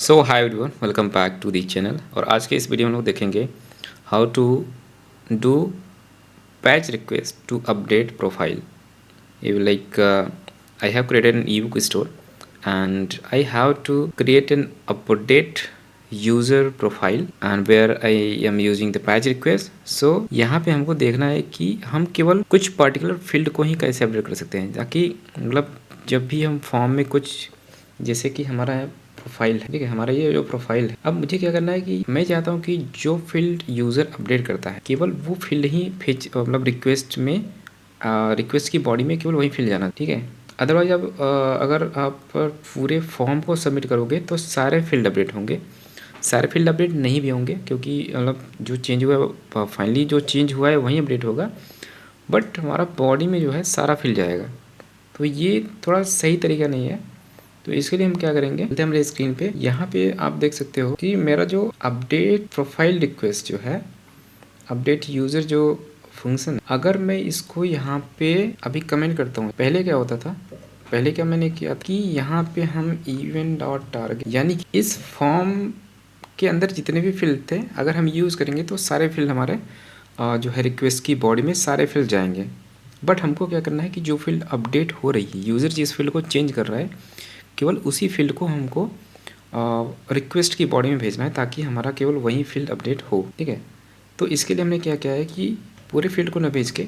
So hi everyone, welcome back to the channel. और आज के इस वीडियो में हम लोग देखेंगे how to do patch request to update profile. You like I have created an ebook store and I have to create an update user profile and where I am using the patch request. So यहाँ पे हमको देखना है कि हम केवल कुछ particular field को ही कैसे अपडेट कर सकते हैं, ताकि मतलब जब भी हम फॉर्म में कुछ, जैसे कि हमारा प्रोफाइल है, ठीक है, हमारा ये जो प्रोफाइल है, अब मुझे क्या करना है कि मैं चाहता हूँ कि जो फील्ड यूज़र अपडेट करता है केवल वो फील्ड ही फेच मतलब रिक्वेस्ट में रिक्वेस्ट की बॉडी में केवल वही फील्ड जाना, ठीक है। अदरवाइज अब अगर आप पूरे फॉर्म को सबमिट करोगे तो सारे फील्ड अपडेट होंगे, सारे फील्ड अपडेट नहीं भी होंगे, क्योंकि मतलब जो चेंज हुआ है फाइनली जो चेंज हुआ है वही अपडेट होगा, बट हमारा बॉडी में जो है सारा फील्ड जाएगा। तो ये थोड़ा सही तरीका नहीं है। तो इसके लिए हम क्या करेंगे, चलते हैं हमारे स्क्रीन पे। यहाँ पे आप देख सकते हो कि मेरा जो अपडेट प्रोफाइल रिक्वेस्ट जो है, अपडेट यूज़र जो फंक्शन, अगर मैं इसको यहाँ पे अभी कमेंट करता हूँ, पहले क्या होता था, पहले क्या मैंने किया कि यहाँ पे हम इवेंट डॉट टारगेट यानी कि इस फॉर्म के अंदर जितने भी फील्ड थे अगर हम यूज़ करेंगे तो सारे फील्ड हमारे जो है रिक्वेस्ट की बॉडी में सारे फील्ड जाएंगे। बट हमको क्या करना है कि जो फील्ड अपडेट हो रही है, यूज़र जिस फील्ड को चेंज कर रहा है, केवल उसी फील्ड को हमको रिक्वेस्ट की बॉडी में भेजना है, ताकि हमारा केवल वही फील्ड अपडेट हो, ठीक है। तो इसके लिए हमने क्या किया है कि पूरे फील्ड को न भेज के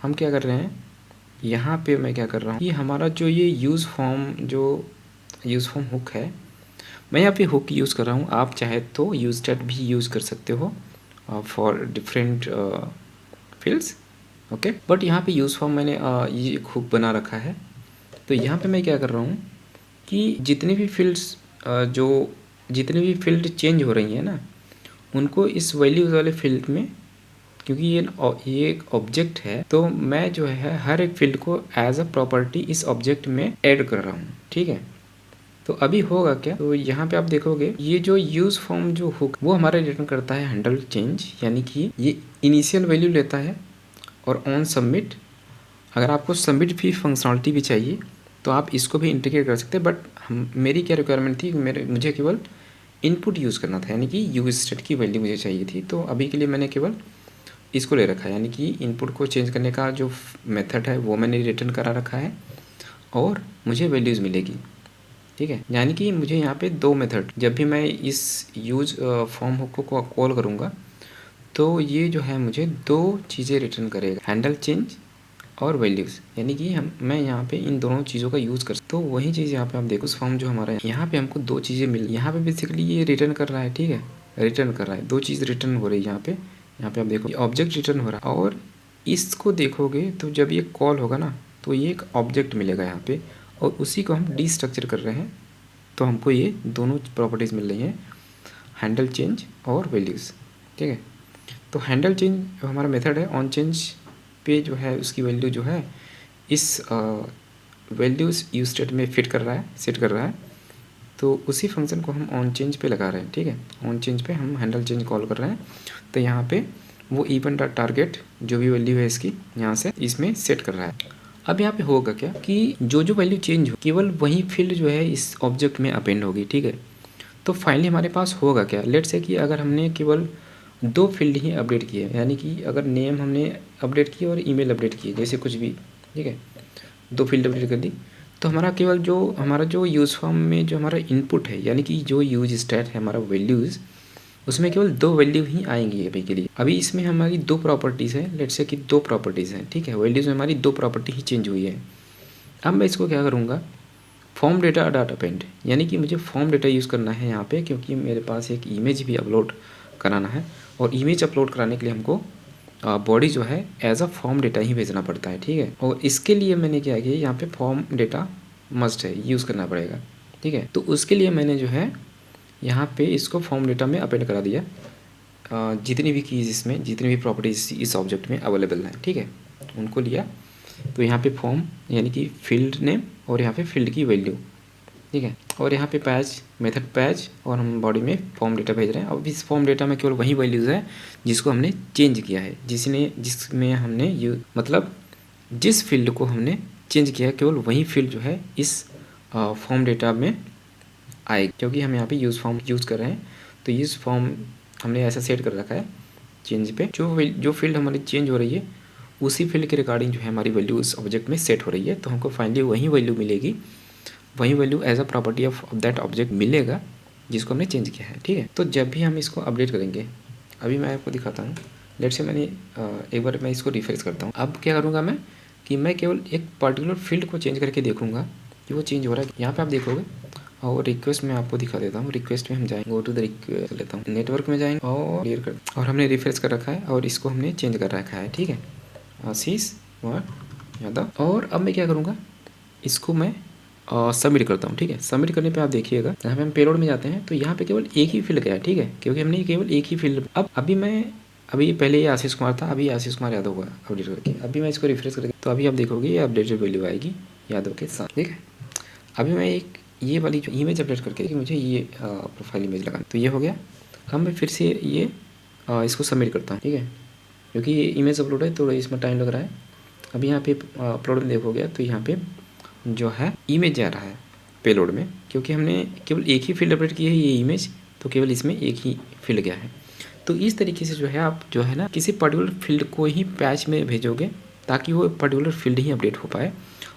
हम क्या कर रहे हैं, यहाँ पे मैं क्या कर रहा हूँ कि हमारा जो ये यूज़ फॉर्म हुक है, मैं यहाँ पे हुक यूज़ कर रहा हूँ। आप चाहे तो यूज स्टेट भी यूज़ कर सकते हो for different fields, okay. But यहाँ पे यूज़ फॉर्म मैंने ये एक हुक बना रखा है। तो यहाँ पे मैं क्या कर रहा हूँ कि जितने भी फील्ड्स जितनी भी फील्ड चेंज हो रही हैं ना, उनको इस वैल्यूज़ वाले फील्ड में, क्योंकि ये एक ऑब्जेक्ट है, तो मैं जो है हर एक फील्ड को एज अ प्रॉपर्टी इस ऑब्जेक्ट में ऐड कर रहा हूँ, ठीक है। तो अभी होगा क्या, तो यहाँ पे आप देखोगे ये जो यूज़ फॉर्म जो हुक वो हमारा रिटर्न करता है हैंडल चेंज, यानी कि ये इनिशियल वैल्यू लेता है और ऑन सबमिट। अगर आपको सबमिट भी फंक्शनलिटी भी चाहिए तो आप इसको भी इंटीग्रेट कर सकते हैं, बट मेरी क्या रिक्वायरमेंट थी, मुझे केवल इनपुट यूज़ करना था, यानी कि यूज स्टेट की वैल्यू मुझे चाहिए थी। तो अभी के लिए मैंने केवल इसको ले रखा है, यानी कि इनपुट को चेंज करने का जो मेथड है वो मैंने रिटर्न करा रखा है और मुझे वैल्यूज़ मिलेगी, ठीक है। यानी कि मुझे यहाँ पे दो मेथड, जब भी मैं इस यूज फॉर्म हुक को कॉल करूँगा तो ये जो है मुझे दो चीज़ें रिटर्न करेगा, हैंडल चेंज और वैल्यूज़, यानी कि मैं यहाँ पे इन दोनों चीज़ों का यूज़ कर। तो वही चीज़ यहाँ पे आप देखो, उस फॉर्म जो हमारा है यहाँ पे हमको दो चीज़ें मिल, यहाँ पे बेसिकली ये रिटर्न कर रहा है, ठीक है, रिटर्न कर रहा है, दो चीज़ रिटर्न हो रही है यहाँ पे आप देखो ऑब्जेक्ट रिटर्न हो रहा है। और इसको देखोगे तो जब ये कॉल होगा ना तो ये एक ऑब्जेक्ट मिलेगा यहाँ पे, और उसी को हम डीस्ट्रक्चर कर रहे हैं, तो हमको ये दोनों प्रॉपर्टीज़ मिल रही हैं, हैंडल चेंज और वैल्यूज़, ठीक है। तो हैंडल चेंज जो हमारा मेथड है, ऑन चेंज पे जो है उसकी वैल्यू जो है इस वैल्यूज़ यूज स्टेट में फिट कर रहा है, सेट कर रहा है, तो उसी फंक्शन को हम ऑन चेंज पे लगा रहे हैं, ठीक है। ऑन चेंज पे हम हैंडल चेंज कॉल कर रहे हैं, तो यहाँ पे वो इवेंट टारगेट जो भी वैल्यू है इसकी यहाँ से इसमें सेट कर रहा है। अब यहाँ पे होगा क्या कि जो वैल्यू चेंज हो केवल वही फील्ड जो है इस ऑब्जेक्ट में अपेंड होगी, ठीक है। तो फाइनली हमारे पास होगा क्या, लेट से कि अगर हमने केवल दो फील्ड ही अपडेट किए, यानी कि अगर नेम हमने अपडेट किया और ईमेल अपडेट किए, जैसे कुछ भी, ठीक है, दो फील्ड अपडेट कर दी, तो हमारा केवल हमारा जो यूज़ फॉर्म में जो हमारा इनपुट है, यानी कि जो यूज स्टेट है हमारा वैल्यूज़, उसमें केवल दो वैल्यू ही आएंगी अभी के लिए। अभी इसमें हमारी दो प्रॉपर्टीज़ हैं, लेट से कि दो प्रॉपर्टीज़ हैं, ठीक है, वैल्यूज़ में हमारी दो प्रॉपर्टी ही चेंज हुई है। अब मैं इसको क्या करूँगा, फॉर्म डेटा डाटा पेंट, यानी कि मुझे फॉर्म डेटा यूज़ करना है यहाँ पे, क्योंकि मेरे पास एक इमेज भी अपलोड कराना है, और इमेज अपलोड कराने के लिए हमको बॉडी जो है एज अ फॉर्म डेटा ही भेजना पड़ता है, ठीक है। और इसके लिए मैंने क्या किया, यहाँ पे फॉर्म डेटा मस्ट है, यूज़ करना पड़ेगा, ठीक है। तो उसके लिए मैंने जो है यहाँ पे इसको फॉर्म डेटा में अपेंड करा दिया, जितनी भी कीज़ इसमें, जितनी भी प्रॉपर्टीज़ इस ऑब्जेक्ट में अवेलेबल हैं, ठीक है, उनको लिया। तो यहाँ पे फॉर्म यानी कि फील्ड नेम और यहाँ पे फील्ड की वैल्यू, ठीक है, और यहाँ पे पैच मेथड पैच, और हम बॉडी में फॉर्म डेटा भेज रहे हैं। अब इस फॉर्म डेटा में केवल वही वैल्यूज़ है जिसको हमने चेंज किया है, जिसमें हमने मतलब जिस फील्ड को हमने चेंज किया है केवल वही फील्ड जो है इस फॉर्म डेटा में आएगी, क्योंकि हम यहाँ पे यूज़ फॉर्म यूज़ कर रहे हैं। तो यूज़ फॉर्म हमने ऐसा सेट कर रखा है चेंज पे, जो फील्ड हमारी चेंज हो रही है उसी फील्ड के रिगार्डिंग जो है हमारी वैल्यू उस ऑब्जेक्ट में सेट हो रही है। तो हमको फाइनली वही वैल्यू मिलेगी, वही value as a property of that object मिलेगा जिसको हमने चेंज किया है, ठीक है। तो जब भी हम इसको अपडेट करेंगे, अभी मैं आपको दिखाता हूँ। लेट से मैंने एक बार मैं इसको रिफ्रेश करता हूँ। अब क्या करूँगा मैं कि मैं केवल एक पर्टिकुलर फील्ड को चेंज करके देखूँगा कि वो चेंज हो रहा है। यहाँ पे आप देखोगे और रिक्वेस्ट में आपको दिखा देता हूँ। रिक्वेस्ट में हम जाएंगे, गो टू द रिक्वेस्ट लेता हूँ, नेटवर्क में जाएंगे और क्लियर कर, और हमने रिफ्रेश कर रखा है और इसको हमने चेंज कर रखा है, ठीक है, आशीष कुमार यादव। और अब मैं क्या करूँगा, इसको मैं सबमिट करता हूँ, ठीक है। सबमिट करने पे आप देखिएगा यहाँ पे हम पेलोड में जाते हैं तो यहाँ पे केवल एक ही फील्ड गया है, ठीक है, क्योंकि हमने केवल एक ही फील्ड। अब अभी पहले ये आशीष कुमार था, अभी आशीष कुमार यादव हुआ अपडेट करके। अभी मैं इसको रिफ्रेश करके तो अभी आप देखोगे ये अपडेटेड वैल्यू आएगी यादव के साथ, ठीक है। अभी मैं एक ये वाली जो इमेज अपडेट करके मुझे ये प्रोफाइल इमेज लगाना, तो ये हो गया। अब मैं फिर से ये इसको सबमिट करता हूँ, ठीक है, क्योंकि ये इमेज अपलोड है तो इसमें टाइम लग रहा है। अभी यहाँ पे अपलोड में देखोगे तो यहाँ पे जो है इमेज जा रहा है पेलोड में, क्योंकि हमने केवल एक ही फील्ड अपडेट की है ये इमेज, तो केवल इसमें एक ही फील्ड गया है। तो इस तरीके से जो है आप जो है ना किसी पर्टिकुलर फील्ड को ही पैच में भेजोगे ताकि वो पर्टिकुलर फील्ड ही अपडेट हो पाए,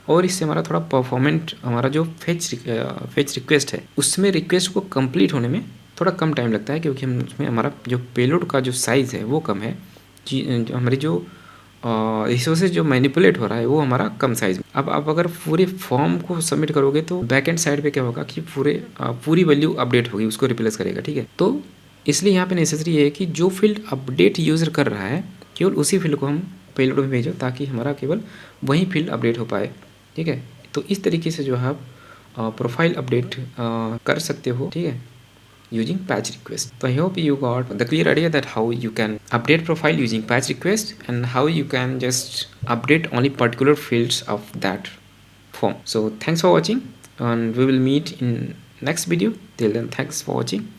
और इससे हमारा थोड़ा परफॉर्मेंट, हमारा जो फेच रिक्वेस्ट है उसमें रिक्वेस्ट को कंप्लीट होने में थोड़ा कम टाइम लगता है, क्योंकि हम उसमें हमारा जो पेलोड का जो साइज़ है वो कम है, जो हमारी जो रिसोर्सेज जो मैनिपुलेट हो रहा है वो हमारा कम साइज में। अब आप अगर पूरे फॉर्म को सबमिट करोगे तो बैक एंड साइड पे क्या होगा कि पूरी वैल्यू अपडेट होगी, उसको रिप्लेस करेगा, ठीक है। तो इसलिए यहाँ पे नेसेसरी है कि जो फील्ड अपडेट यूज़र कर रहा है केवल उसी फील्ड को हम पेलोड में भेजो ताकि हमारा केवल वही फील्ड अपडेट हो पाए, ठीक है। तो इस तरीके से जो है आप प्रोफाइल अपडेट कर सकते हो, ठीक है, using patch request. So I hope you got the clear idea that how you can update profile using patch request and how you can just update only particular fields of that form. So thanks for watching and we will meet in next video. Till then, thanks for watching.